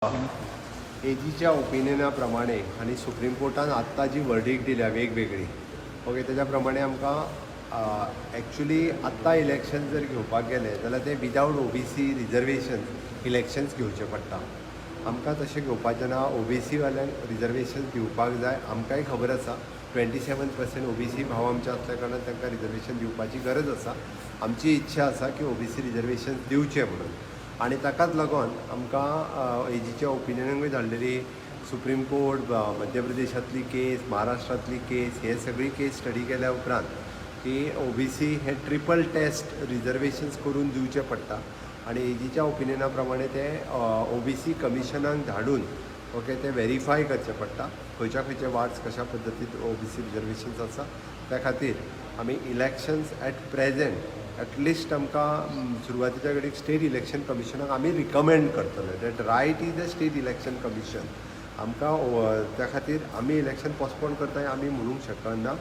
एजीच्या ओपिनियनाप्रमाणे आणि सुप्रीम कोर्टान आत्तां जी वर्डीक दिल्या वेगवेगळी ओके त्याच्या प्रमाणे आमकां एक्चुली आत्तां इलेक्शन जर घेवपाक गेले जाल्यार ते विदावट OBC रिजर्वेशन इलेक्शन्स घेवचे पडटा. आमकां तशें घेवपाचें ना. OBC वाल्यांक रिजर्वेशन दिवपाक जाय. आमकांय खबर आसा 27% OBC भाव आमचे असल्या कारणान तांकां रिजर्वेशन दिवपाची गरज आसा. आमची इच्छा आसा की OBC रिजर्वेशन दिवचें म्हणून आणि ताकाच लागून आमकां एजीच्या ओपिनियनाकूय धाडलेली सुप्रीम कोर्ट, मध्य प्रदेशातली केस, महाराष्ट्रातली केस, हे सगळी केस स्टडी केल्या उपरांत की OBC हे ट्रिपल टेस्ट रिजर्वेशन्स करून दिवचे पडटा आणि एजीच्या ओपिनियना प्रमाणे ते OBC कमिशनाक धाडून ओके ते व्हेरीफाय करचे पडटा खंयचे वार्ड्स कशा पद्दतीन OBC रिजर्वेशन्स आसा. त्या खातीर आमी इलेक्शन्स ॲट प्रेझेंट ॲटलिस्ट आमकां सुरवातीच्या घडीक स्टेट इलेक्शन कमिशनाक आमी रिकमेंड करतले that right is the state election commission. आमकां त्या खातीर आमी इलेक्शन पोस्टपोन करता आमी म्हणूंक शकना.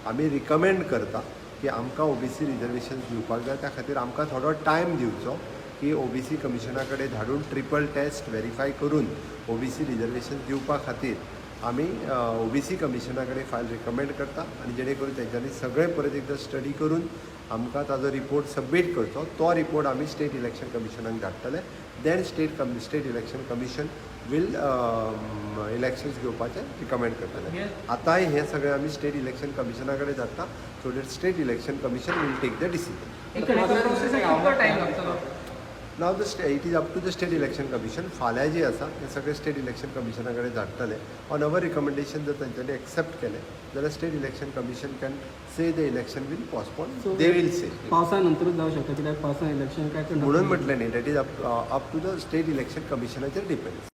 आमी रिकमेंड करता की आमकां OBC रिजर्वेशन दिवपाक जाय. त्या खातीर आमकां थोडो टायम दिवचो की OBC कमिशना कडेन धाडून ट्रिपल टेस्ट व्हेरीफाय करून OBC रिजर्वेशन दिवपा खातीर आमी OBC कमिशना कडेन फायल रिकमेंड करता आनी जेणे करून तेंच्यांनी सगळें परत एकदां स्टडी करून आमकां ताजो रिपोर्ट सबमीट करचो. तो रिपोर्ट आमी स्टेट इलेक्शन कमिशनाक धाडटले. Then state election commission will elections घेवपाचें रिकमेंड करतले. आतांय हें सगळें आमी स्टेट इलेक्शन कमिशना कडेन धाडटा so that state election commission will take the decision. Now it is up to the state election commission. फाल्यां जी आसा ते सगळे स्टेट इलेक्शन कमिशना कडेन धाडटले. ऑन अवर रिकमेंडेशन जर तांच्यांनी एक्सेप्ट केले जाल्यार state election commission can say the election will postpone. They will say पावसा नंतरच जावं शकता कित्याक पावसान इलेक्शन काय म्हणून म्हटलें न्ही that is up to the state election कमिशनाचेर डिपेंड्स.